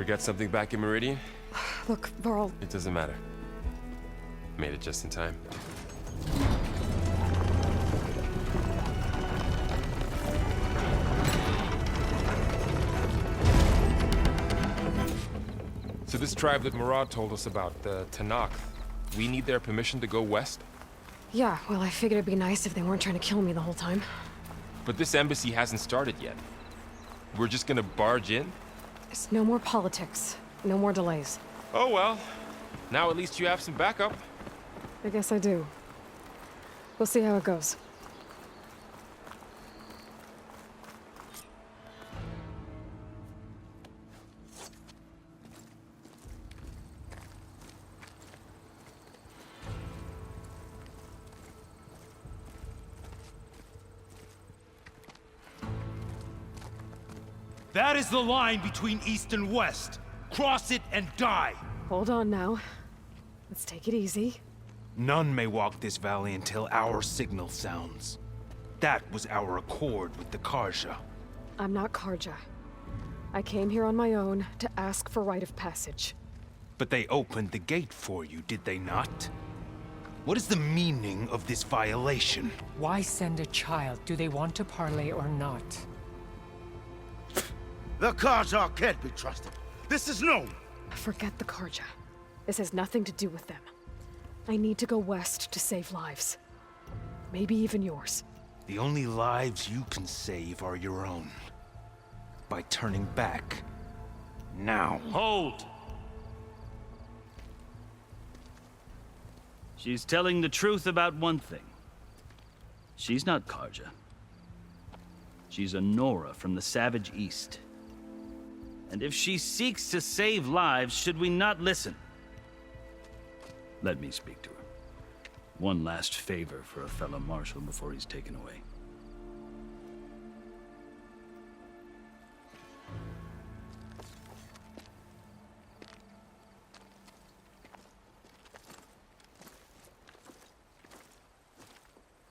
forget something back in Meridian? Look, Varl... It doesn't matter. Made it just in time. So this tribe that Murad told us about, the Tenakth, we need their permission to go west? Yeah, well, I figured it'd be nice if they weren't trying to kill me the whole time. But this embassy hasn't started yet. We're just gonna barge in? There's no more politics. No more delays. Oh well. Now at least you have some backup. I guess I do. We'll see how it goes. That is the line between East and West. Cross it and die. Hold on now. Let's take it easy. None may walk this valley until our signal sounds. That was our accord with the Carja. I'm not Carja. I came here on my own to ask for rite of passage. But they opened the gate for you, did they not? What is the meaning of this violation? Why send a child? Do they want to parley or not? The Carja can't be trusted. This is known. Forget the Carja. This has nothing to do with them. I need to go west to save lives. Maybe even yours. The only lives you can save are your own. By turning back. Now. Hold! She's telling the truth about one thing. She's not Carja. She's a Nora from the Savage East. And if she seeks to save lives, should we not listen? Let me speak to her. One last favor for a fellow Marshal before he's taken away.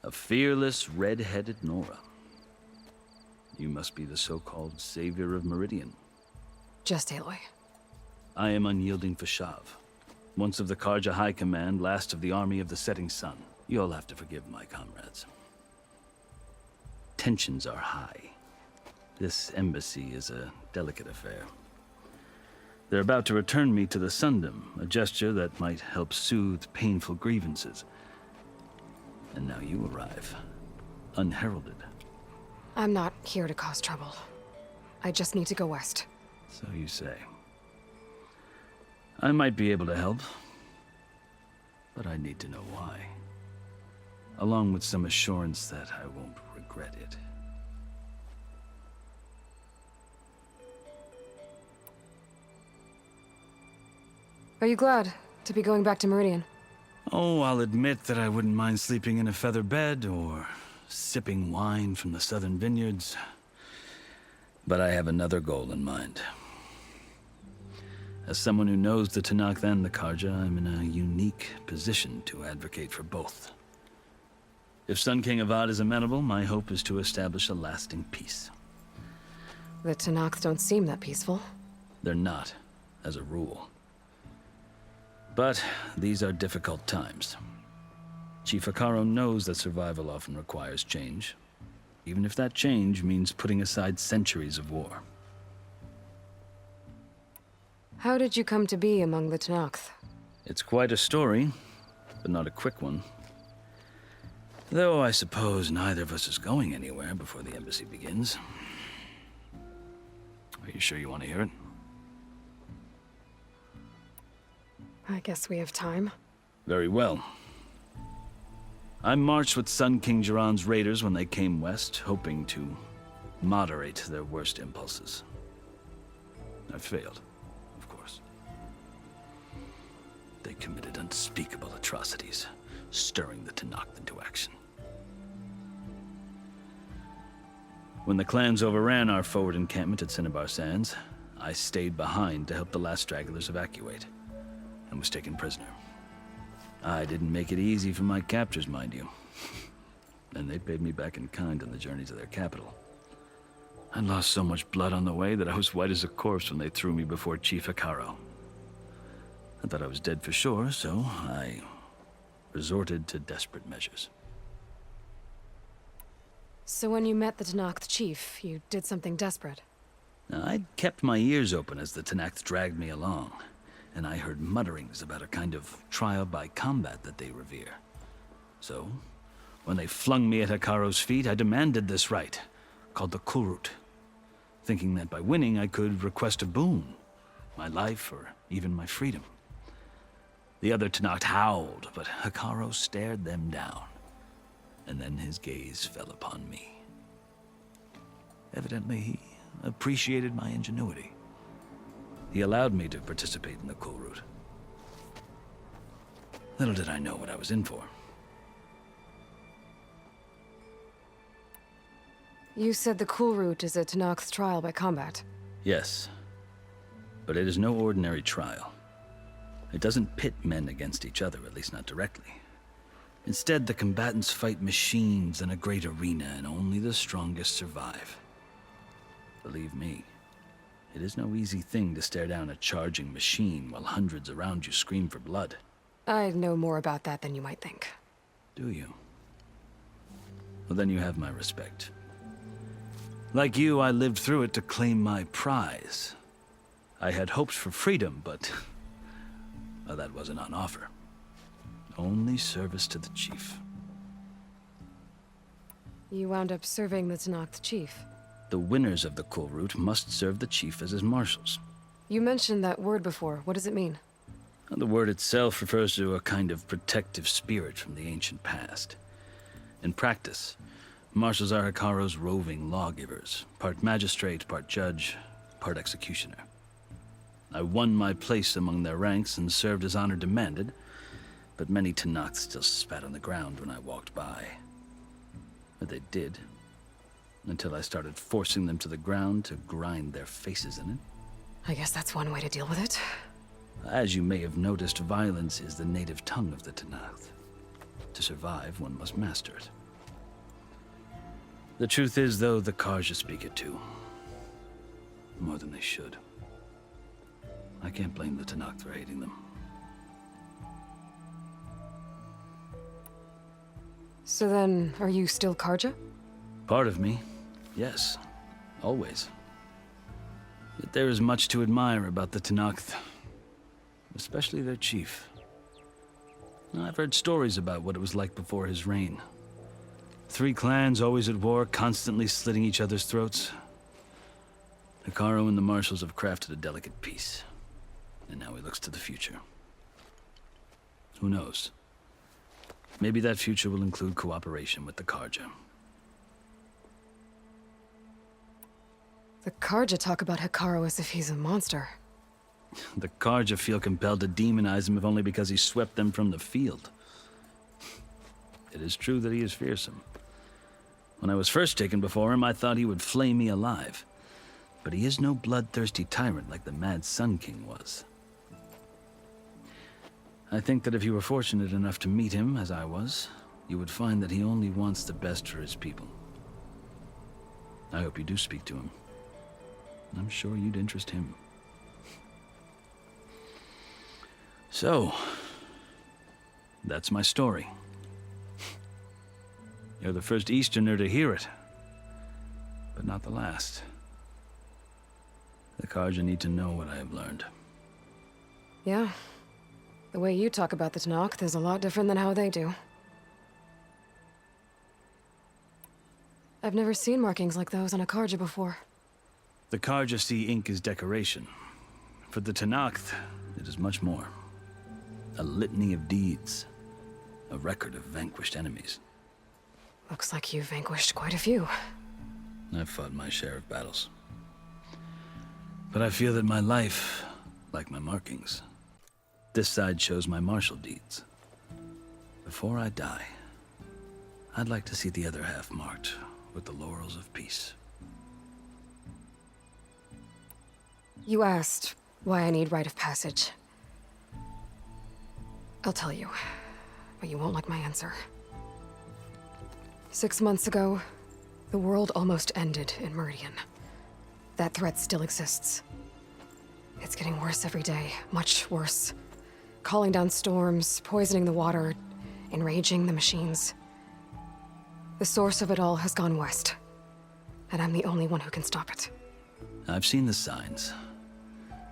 A fearless, red-headed Nora. You must be the so-called savior of Meridian. Just Aloy. I am Unyielding Fashav. Once of the Carja High Command, last of the army of the setting sun. You'll have to forgive my comrades. Tensions are high. This embassy is a delicate affair. They're about to return me to the Sundom, a gesture that might help soothe painful grievances. And now you arrive, unheralded. I'm not here to cause trouble. I just need to go west. So you say. I might be able to help, but I need to know why. Along with some assurance that I won't regret it. Are you glad to be going back to Meridian? Oh, I'll admit that I wouldn't mind sleeping in a feather bed or sipping wine from the southern vineyards. But I have another goal in mind. As someone who knows the Tenakth and the Carja, I'm in a unique position to advocate for both. If Sun King Avad is amenable, my hope is to establish a lasting peace. The Tenakth don't seem that peaceful. They're not, as a rule. But these are difficult times. Chief Akaro knows that survival often requires change, even if that change means putting aside centuries of war. How did you come to be among the Tenakth? It's quite a story, but not a quick one. Though I suppose neither of us is going anywhere before the embassy begins. Are you sure you want to hear it? I guess we have time. Very well. I marched with Sun King Jiran's raiders when they came west, hoping to moderate their worst impulses. I failed, of course. They committed unspeakable atrocities, stirring the Tenakth into action. When the clans overran our forward encampment at Cinnabar Sands, I stayed behind to help the last stragglers evacuate, and was taken prisoner. I didn't make it easy for my captors, mind you. And they paid me back in kind on the journey to their capital. I lost so much blood on the way that I was white as a corpse when they threw me before Chief Hekarro. I thought I was dead for sure, so I resorted to desperate measures. So when you met the Tenakth chief, you did something desperate? Now, I'd kept my ears open as the Tenakth dragged me along, and I heard mutterings about a kind of trial by combat that they revere. So, when they flung me at Hekarro's feet, I demanded this right, called the Kulrut, thinking that by winning I could request a boon, my life or even my freedom. The other Tenakth howled, but Hekarro stared them down, and then his gaze fell upon me. Evidently, he appreciated my ingenuity. He allowed me to participate in the Kulrut. Little did I know what I was in for. You said the Kulrut is a Tenakth trial by combat. Yes, but it is no ordinary trial. It doesn't pit men against each other, at least not directly. Instead, the combatants fight machines in a great arena, and only the strongest survive. Believe me, it is no easy thing to stare down a charging machine while hundreds around you scream for blood. I know more about that than you might think. Do you? Well, then you have my respect. Like you, I lived through it to claim my prize. I had hopes for freedom, but well, that wasn't on offer. Only service to the chief. You wound up serving the Tenakth chief. The winners of the Kulrut must serve the chief as his marshals. You mentioned that word before. What does it mean? The word itself refers to a kind of protective spirit from the ancient past. In practice, marshals are Hekarro's roving lawgivers, part magistrate, part judge, part executioner. I won my place among their ranks and served as honor demanded, but many Tenakth still spat on the ground when I walked by. But they did, until I started forcing them to the ground to grind their faces in it. I guess that's one way to deal with it. As you may have noticed, violence is the native tongue of the Tenakth. To survive, one must master it. The truth is, though, the Carja speak it too. More than they should. I can't blame the Tenakth for hating them. So then, are you still Carja? Part of me, yes. Always. Yet there is much to admire about the Tenakth. Especially their chief. I've heard stories about what it was like before his reign. 3 clans always at war, constantly slitting each other's throats. Hekarro and the Marshals have crafted a delicate peace. And now he looks to the future. Who knows? Maybe that future will include cooperation with the Carja. The Carja talk about Hekarro as if he's a monster. The Carja feel compelled to demonize him if only because he swept them from the field. It is true that he is fearsome. When I was first taken before him, I thought he would flay me alive. But he is no bloodthirsty tyrant like the Mad Sun King was. I think that if you were fortunate enough to meet him, as I was, you would find that he only wants the best for his people. I hope you do speak to him. I'm sure you'd interest him. So, that's my story. You're the first Easterner to hear it, but not the last. The Carja need to know what I have learned. Yeah. The way you talk about the Tenakth is a lot different than how they do. I've never seen markings like those on a Carja before. The Carja see ink as decoration. For the Tenakth, it is much more. A litany of deeds. A record of vanquished enemies. Looks like you've vanquished quite a few. I've fought my share of battles. But I feel that my life, like my markings, this side shows my martial deeds. Before I die, I'd like to see the other half marked with the laurels of peace. You asked why I need rite of passage. I'll tell you, but you won't like my answer. 6 months ago, the world almost ended in Meridian. that threat still exists. It's getting worse every day, much worse. Calling down storms, poisoning the water, enraging the machines. The source of it all has gone west, and I'm the only one who can stop it. I've seen the signs.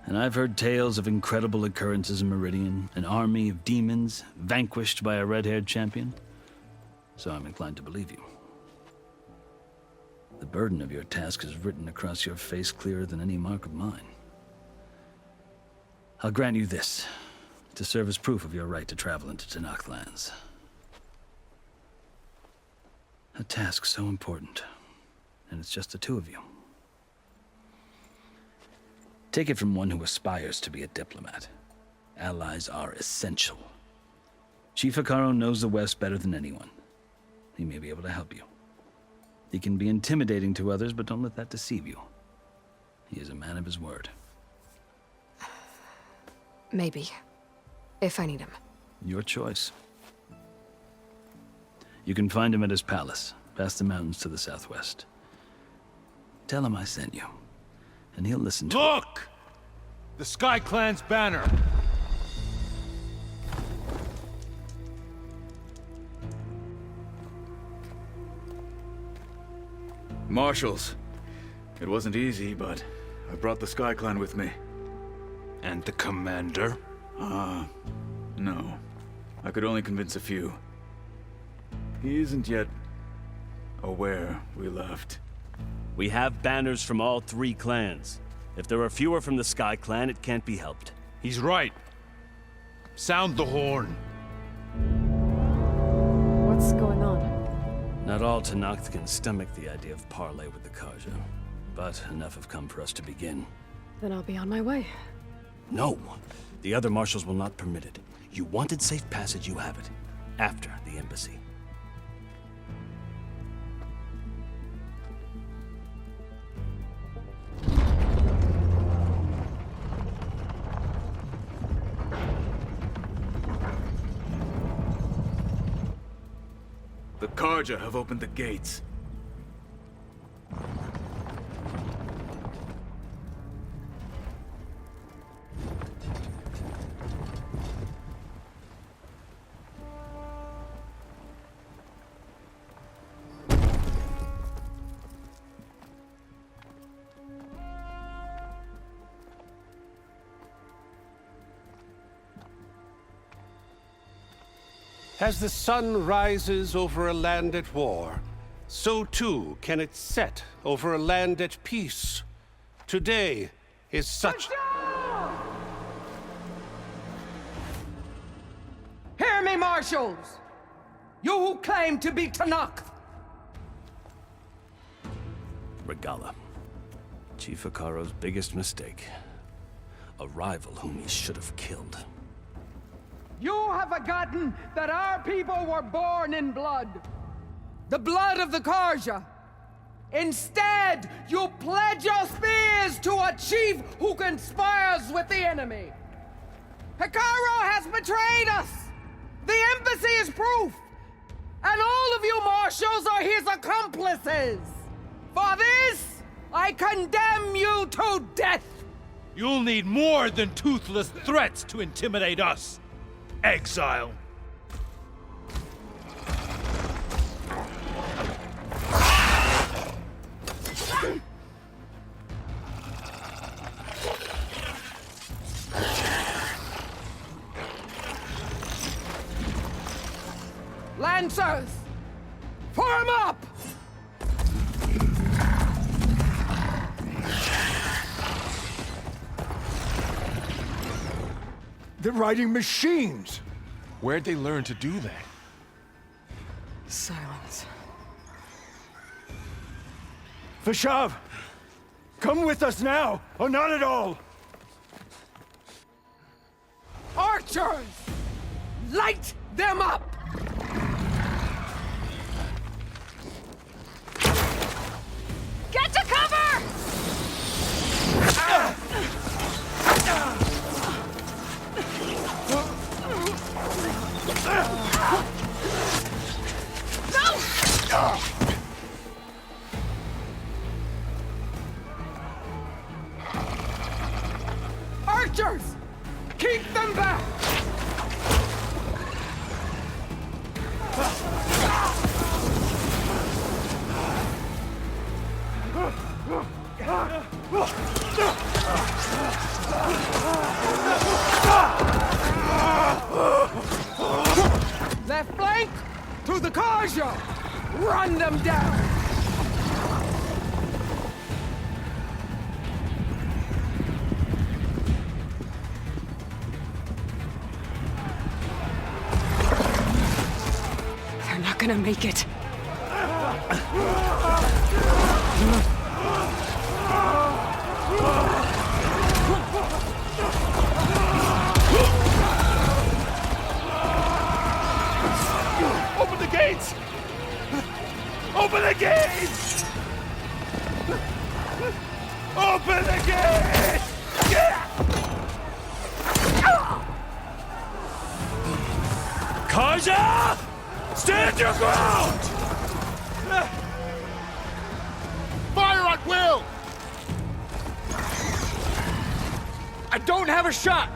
And I've heard tales of incredible occurrences in Meridian, an army of demons vanquished by a red-haired champion. So I'm inclined to believe you. The burden of your task is written across your face clearer than any mark of mine. I'll grant you this, to serve as proof of your right to travel into Tenakth lands. A task so important, and it's just the two of you. Take it from one who aspires to be a diplomat. Allies are essential. Chief Hekarro knows the West better than anyone. He may be able to help you. He can be intimidating to others, but don't let that deceive you. He is a man of his word. Maybe. If I need him. Your choice. You can find him at his palace, past the mountains to the southwest. Tell him I sent you, and he'll listen to Look! The Sky Clan's banner! Marshals. It wasn't easy, but I brought the Sky Clan with me. And the commander? No. I could only convince a few. He isn't yet aware we left. We have banners from all 3 clans. If there are fewer from the Sky Clan, it can't be helped. He's right. Sound the horn. What's going on? Not all Tenakth can stomach the idea of parley with the Carja, but enough have come for us to begin. Then I'll be on my way. No! The other marshals will not permit it. You wanted safe passage, you have it. After the embassy. The Carja have opened the gates. As the sun rises over a land at war, so too can it set over a land at peace. Today is such... Hear me, marshals! You who claim to be Tenakth! Regalla. Chief Hekarro's biggest mistake. A rival whom he should have killed. You have forgotten that our people were born in blood. The blood of the Carja. Instead, you pledge your spears to a chief who conspires with the enemy. Hekarro has betrayed us! The embassy is proof! And all of you marshals are his accomplices! For this, I condemn you to death! You'll need more than toothless threats to intimidate us. Exile. Lancers! Form up! They're riding machines! Where'd they learn to do that? Silence. Fashav! Come with us now, or not at all! Archers! Light them up! Get to cover! archers! Keep them back! Left flank! To the Carja! Run them down! They're not gonna make it. Open the gates! Open the gates! Open the gates! Carja! Stand your ground! Fire at will! I don't have a shot!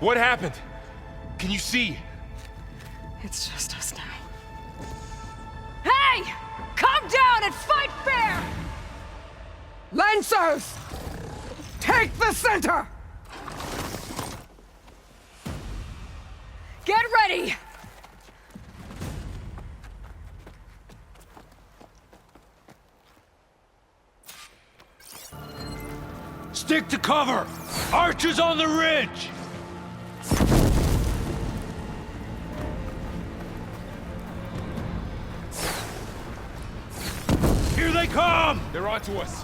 What happened? Can you see? It's just us now. Hey! Come down and fight fair! Lancers! Take the center! Get ready! Stick to cover! Archers on the ridge! Here they come! They're onto us.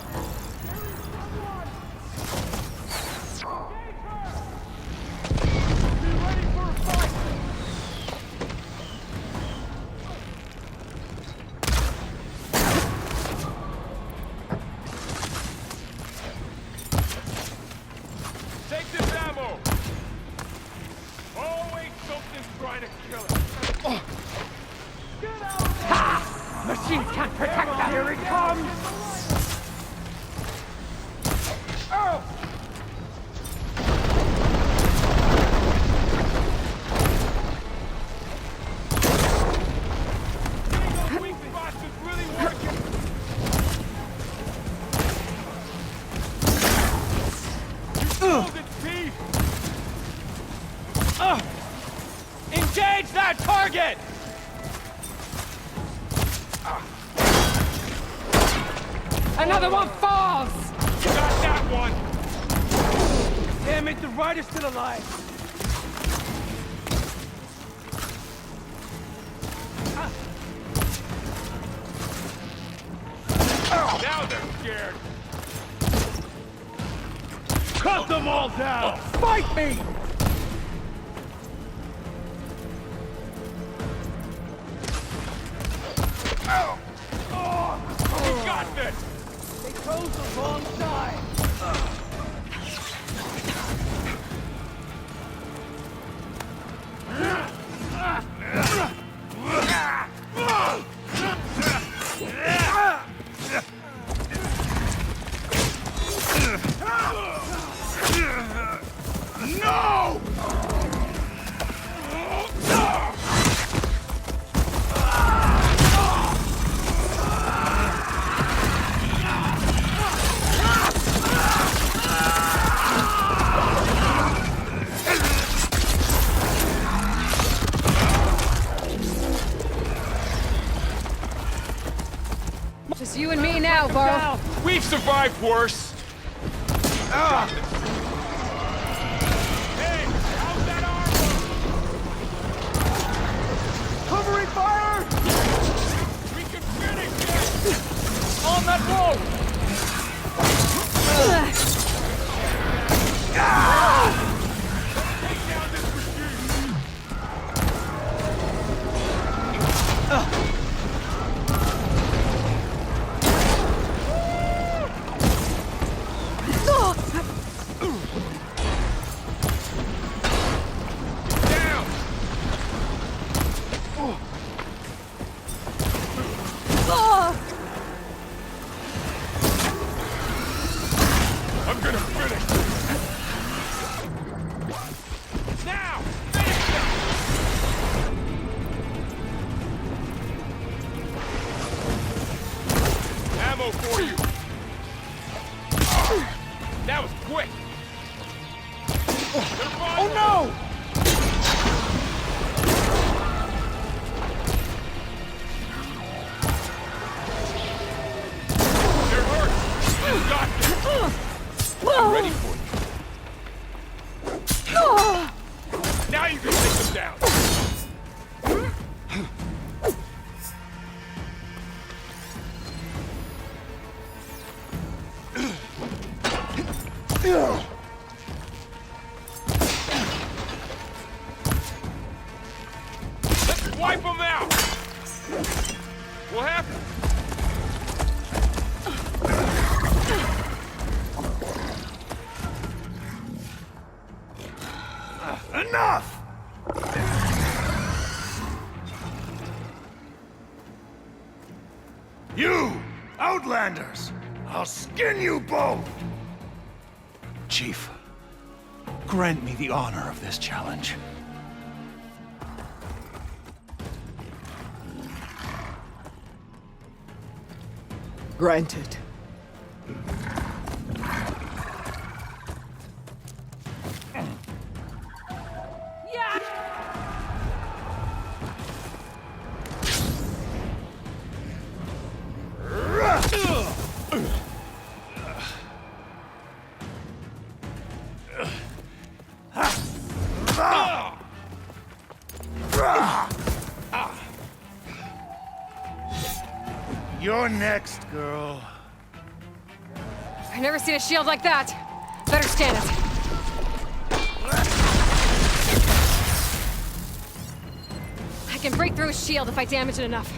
Take this ammo! Always something's trying to kill us. Machine can't protect that! Here it comes! Oh! Weak spots is really working. You pulled its teeth. Engage that target! Another one falls! Got that one. Damn it, the rider's still alive! Now they're scared. Cut them all down! Fight me! We got this. They chose the wrong side! No! Just you and me now, Varl. We've survived worse. Hey, how's that armor? Covering fire! We can finish this. On that wall! I'm gonna finish this! Now! Finish it! Ammo for you! That was quick! Oh no! They're hurt! You got this! I'm ready for you. Now you can take them down! Let's wipe them out! What happened? Enough! You, Outlanders! I'll skin you both! Chief, grant me the honor of this challenge. Granted. You're next, girl. I've never seen a shield like that. Better stand it. I can break through a shield if I damage it enough.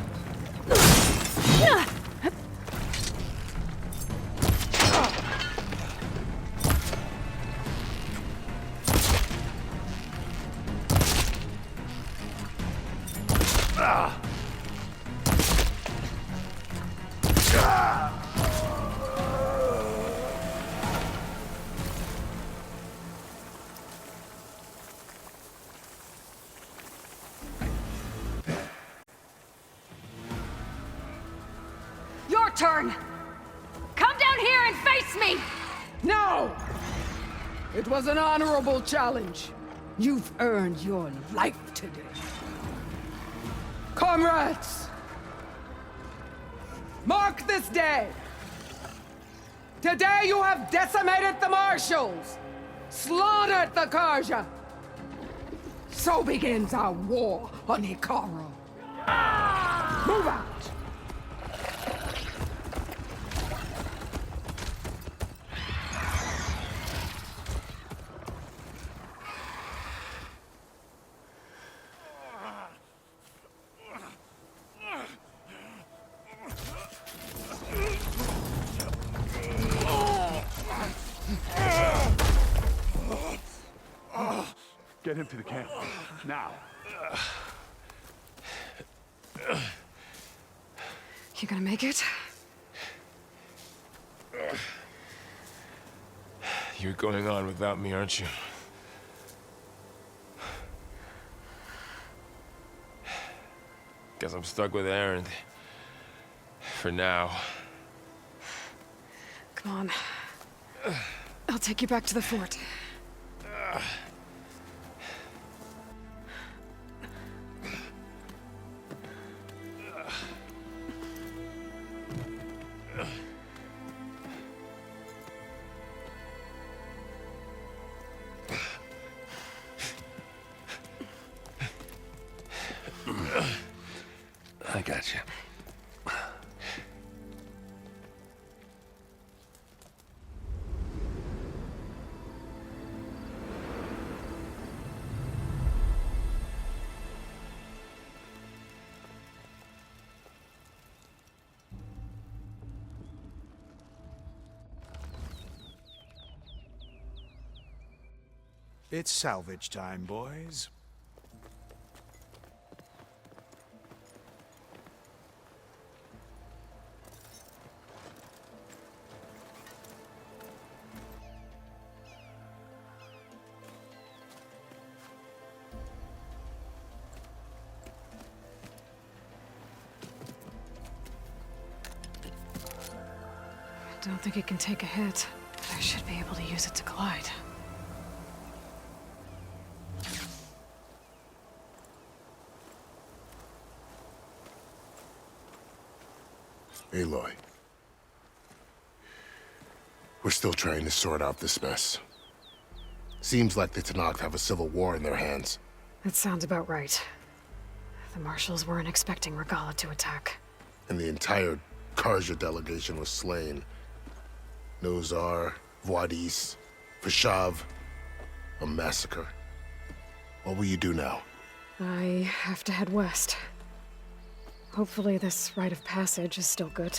Your turn! Come down here and face me! No! It was an honorable challenge. You've earned your life today. Comrades! Mark this day! Today you have decimated the Marshals! Slaughtered the Carja! So begins our war on Hikaru. Move out! Get him to the camp. Now. You gonna make it? You're going on without me, aren't you? Guess I'm stuck with Erend. For now. Come on. I'll take you back to the fort. I got you. It's salvage time, boys. I don't think it can take a hit, but I should be able to use it to glide. Aloy. We're still trying to sort out this mess. Seems like the Tenakth have a civil war in their hands. That sounds about right. The Marshals weren't expecting Regalla to attack. And the entire Carja delegation was slain. Nozar, Wadis, Fashav. A massacre. What will you do now? I have to head west. Hopefully this rite of passage is still good.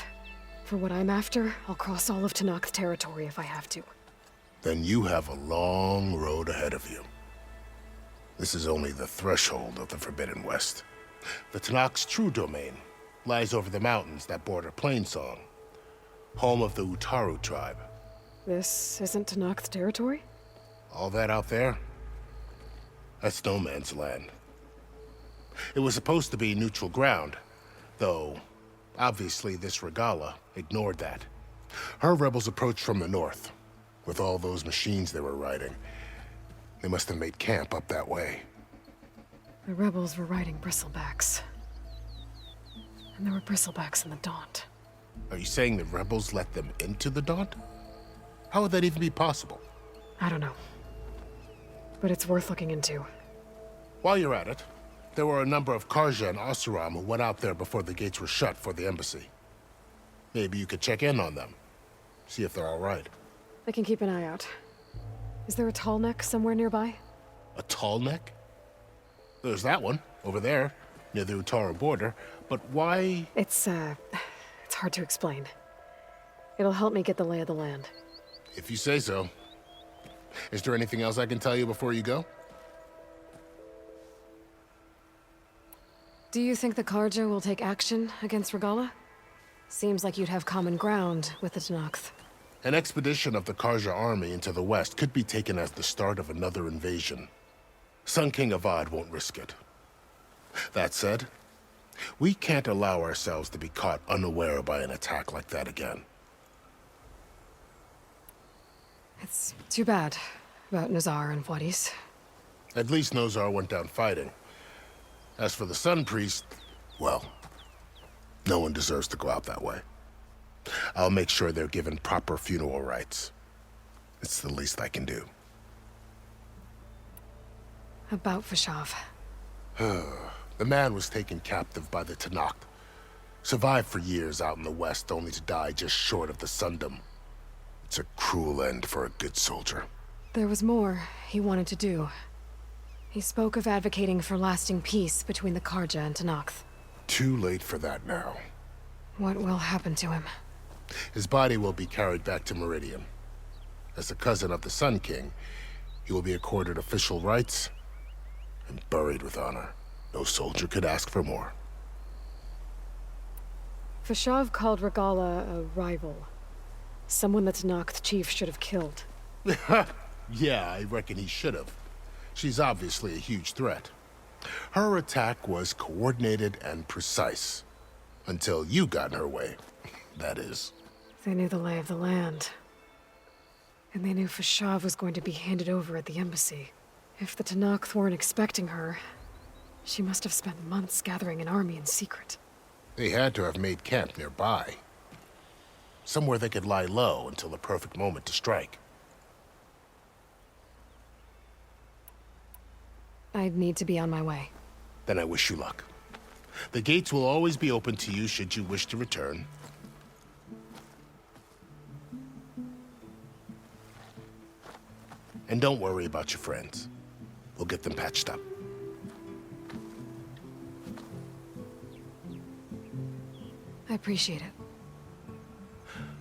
For what I'm after, I'll cross all of Tenakth territory if I have to. Then you have a long road ahead of you. This is only the threshold of the Forbidden West. The Tenakth's true domain lies over the mountains that border Plainsong, home of the Utaru tribe. This isn't Tenakth territory? All that out there? That's no man's land. It was supposed to be neutral ground, though obviously this Regalla ignored that. Her rebels approached from the north, with all those machines they were riding. They must have made camp up that way. The rebels were riding Bristlebacks. And there were Bristlebacks in the Daunt. Are you saying the rebels let them into the Daunt? How would that even be possible? I don't know. But it's worth looking into. While you're at it, there were a number of Carja and Oseram who went out there before the gates were shut for the embassy. Maybe you could check in on them. See if they're all right. I can keep an eye out. Is there a tall neck somewhere nearby? A tall neck? There's that one, over there, near the Utaru border. But why? It's hard to explain. It'll help me get the lay of the land. If you say so. Is there anything else I can tell you before you go? Do you think the Carja will take action against Regalla? Seems like you'd have common ground with the Tenakth. An expedition of the Carja army into the west could be taken as the start of another invasion. Sun King Avad won't risk it. That said, we can't allow ourselves to be caught unaware by an attack like that again. It's too bad about Nozar and Wadis. At least Nozar went down fighting. As for the Sun Priest, well, no one deserves to go out that way. I'll make sure they're given proper funeral rites. It's the least I can do. About Fashav. The man was taken captive by the Tenakth. Survived for years out in the west, only to die just short of the Sundom. It's a cruel end for a good soldier. There was more he wanted to do. He spoke of advocating for lasting peace between the Carja and Tenakth. Too late for that now. What will happen to him? His body will be carried back to Meridian. As a cousin of the Sun King, he will be accorded official rights and buried with honor. No soldier could ask for more. Fashav called Regalla a rival. Someone the Tenakth chief should have killed. Yeah, I reckon he should have. She's obviously a huge threat. Her attack was coordinated and precise. Until you got in her way, that is. They knew the lay of the land. And they knew Fashav was going to be handed over at the embassy. If the Tenakth weren't expecting her, she must have spent months gathering an army in secret. They had to have made camp nearby. Somewhere they could lie low until the perfect moment to strike. I'd need to be on my way. Then I wish you luck. The gates will always be open to you should you wish to return. And don't worry about your friends. We'll get them patched up. I appreciate it.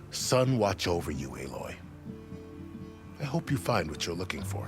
Sun watch over you, Aloy. I hope you find what you're looking for.